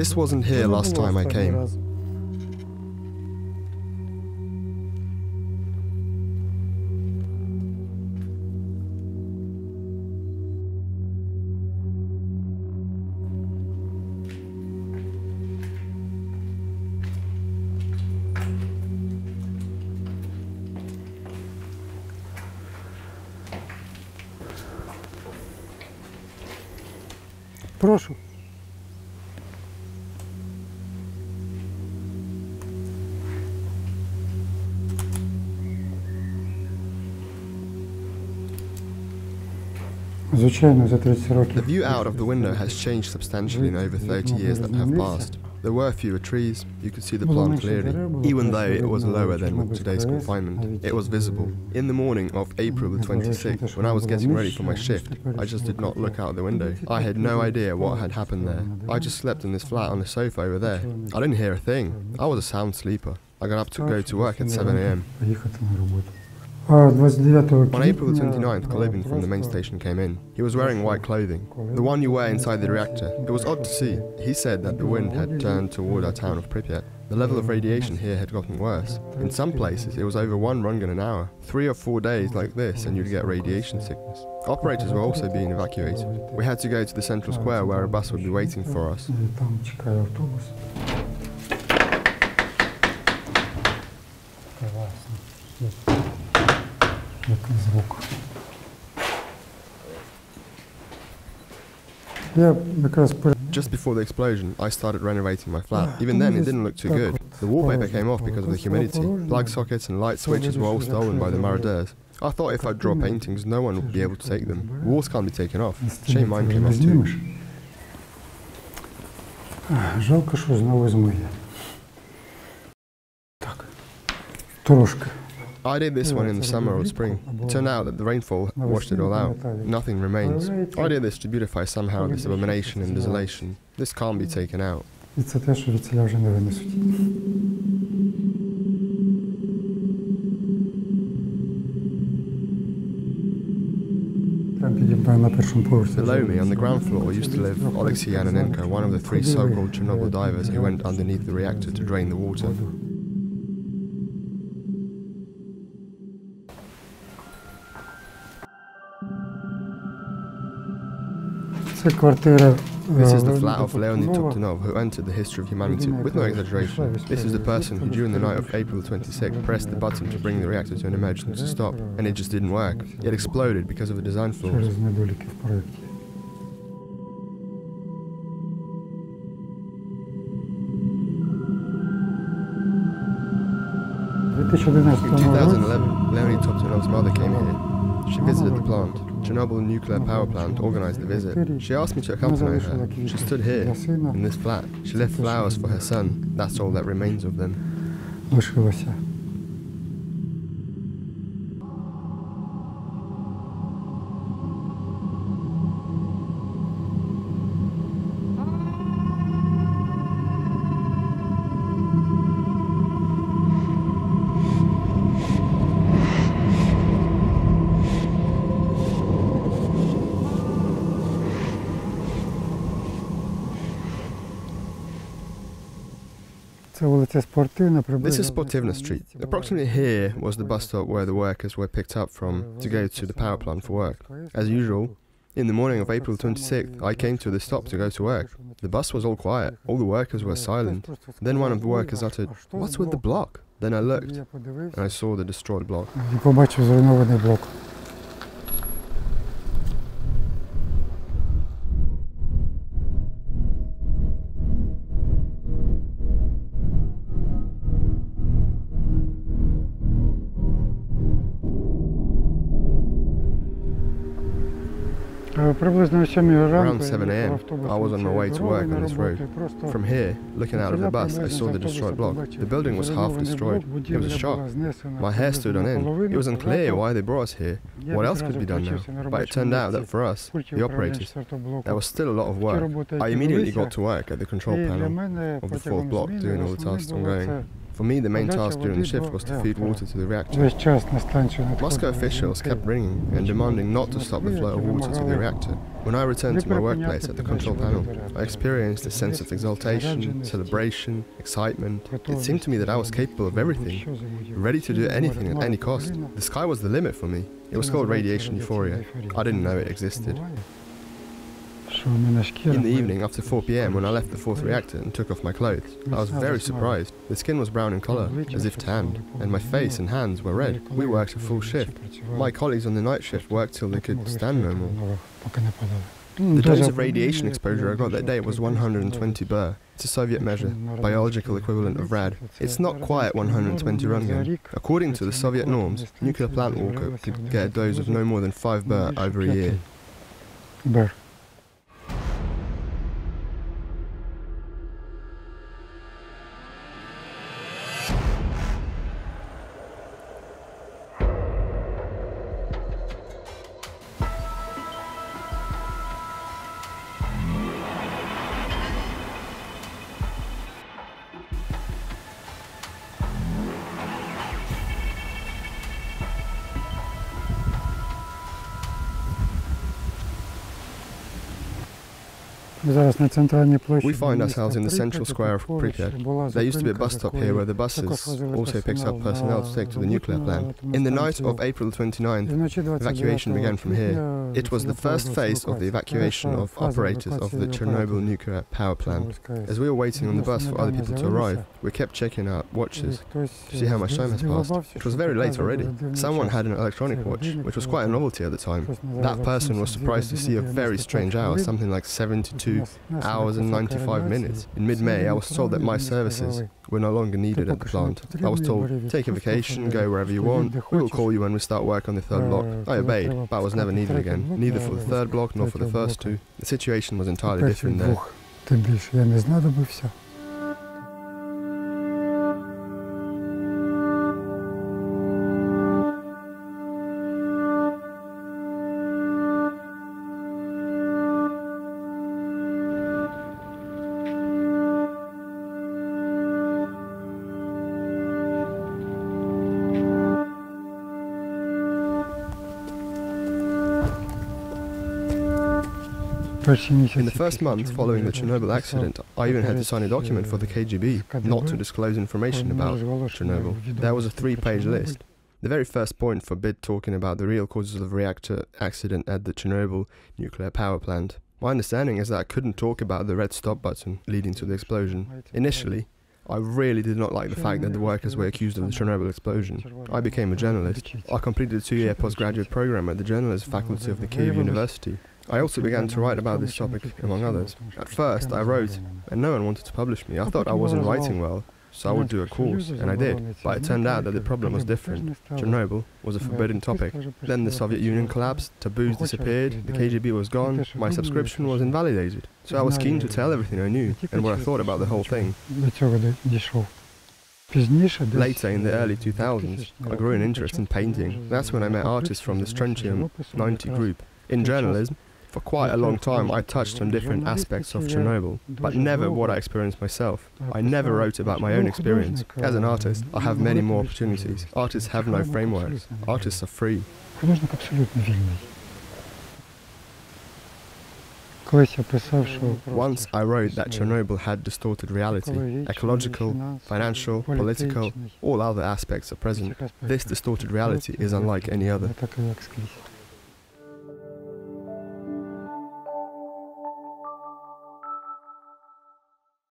This wasn't here last time I came. Прошу. The view out of the window has changed substantially in over 30 years that have passed. There were fewer trees, you could see the plant clearly. Even though it was lower than with today's confinement, it was visible. In the morning of April the 26th, when I was getting ready for my shift, I just did not look out the window. I had no idea what had happened there. I just slept in this flat on the sofa over there. I didn't hear a thing. I was a sound sleeper. I got up to go to work at 7 AM. On April the 29th, Kolyvin from the main station came in. He was wearing white clothing, the one you wear inside the reactor. It was odd to see. He said that the wind had turned toward our town of Pripyat. The level of radiation here had gotten worse. In some places, it was over 1 röntgen an hour. 3 or 4 days like this and you'd get radiation sickness. Operators were also being evacuated. We had to go to the central square where a bus would be waiting for us. Just before the explosion, I started renovating my flat. Even then, it didn't look too good. The wallpaper came off because of the humidity. Plug sockets and light switches were all stolen by the marauders. I thought if I draw paintings, no one would be able to take them. Walls can't be taken off. Shame mine came off too. Жалко, що знову змиє. Так. Трошки. I did this one in the summer or spring. It turned out that the rainfall washed it all out. Nothing remains. I did this to beautify somehow this abomination and desolation. This can't be taken out. І це те, що від селя вже не винесуть. Below me, on the ground floor, used to live Oleksiy Ananenko, one of the 3 so-called Chernobyl divers who went underneath the reactor to drain the water. This is the flat of Leonid Toptunov, who entered the history of humanity with no exaggeration. This is the person who, during the night of April 26th, pressed the button to bring the reactor to an emergency stop, and it just didn't work. It exploded because of the design flaws. In 2011, Leonid Toptunov's mother came here. She visited the plant. Chernobyl nuclear power plant organized the visit. She asked me to accompany her. She stood here, in this flat. She left flowers for her son. That's all that remains of them. This is Sportivna Street. Approximately here was the bus stop where the workers were picked up from to go to the power plant for work. As usual, in the morning of April 26th, I came to the stop to go to work. The bus was all quiet. All the workers were silent. Then one of the workers uttered, "What's with the block?" Then I looked, and I saw the destroyed block. Around 7 AM, I was on my way to work on this road. From here, looking out of the bus, I saw the destroyed block. The building was half destroyed. It was a shock. My hair stood on end. It was unclear why they brought us here. What else could be done now? But it turned out that for us, the operators, there was still a lot of work. I immediately got to work at the control panel of the 4th block, doing all the tasks ongoing. For me, the main task during the shift was to feed water to the reactor. Moscow officials kept ringing and demanding not to stop the flow of water to the reactor. When I returned to my workplace at the control panel, I experienced a sense of exaltation, celebration, excitement. It seemed to me that I was capable of everything, ready to do anything at any cost. The sky was the limit for me. It was called radiation euphoria. I didn't know it existed. In the evening, after 4 p.m, when I left the 4th reactor and took off my clothes, I was very surprised. The skin was brown in color, as if tanned, and my face and hands were red. We worked a full shift. My colleagues on the night shift worked till they could stand no more. The dose of radiation exposure I got that day was 120 Ber. It's a Soviet measure, biological equivalent of rad. It's not quite 120 Röntgen. According to the Soviet norms, nuclear plant worker could get a dose of no more than 5 Ber over a year. We find ourselves in the central square of Pripyat. There used to be a bus stop here where the buses also picks up personnel to take to the nuclear plant. In the night of April 29th, evacuation began from here. It was the first phase of the evacuation of operators of the Chernobyl nuclear power plant. As we were waiting on the bus for other people to arrive, we kept checking our watches to see how much time has passed. It was very late already. Someone had an electronic watch, which was quite a novelty at the time. That person was surprised to see a very strange hour, something like 72 hours and 95 minutes. In mid-May, I was told that my services were no longer needed at the plant. I was told, take a vacation, go wherever you want, we will call you when we start work on the 3rd block. I obeyed, but I was never needed again, neither for the 3rd block nor for the first 2. The situation was entirely different there. In the first month following the Chernobyl accident, I even had to sign a document for the KGB not to disclose information about Chernobyl. There was a 3-page list. The very first point forbid talking about the real causes of the reactor accident at the Chernobyl nuclear power plant. My understanding is that I couldn't talk about the red stop button leading to the explosion. Initially, I really did not like the fact that the workers were accused of the Chernobyl explosion. I became a journalist. I completed a 2-year postgraduate program at the journalism faculty of the Kyiv University. I also began to write about this topic, among others. At first, I wrote, and no one wanted to publish me. I thought I wasn't writing well, so I would do a course, and I did. But it turned out that the problem was different. Chernobyl was a forbidden topic. Then the Soviet Union collapsed, taboos disappeared, the KGB was gone, my subscription was invalidated. So I was keen to tell everything I knew, and what I thought about the whole thing. Later, in the early 2000s, I grew an interest in painting. That's when I met artists from the Strontium 90 group. In journalism, for quite a long time I touched on different aspects of Chernobyl, but never what I experienced myself. I never wrote about my own experience. As an artist, I have many more opportunities. Artists have no frameworks. Artists are free. Once I wrote that Chernobyl had distorted reality. Ecological, financial, political, all other aspects are present. This distorted reality is unlike any other.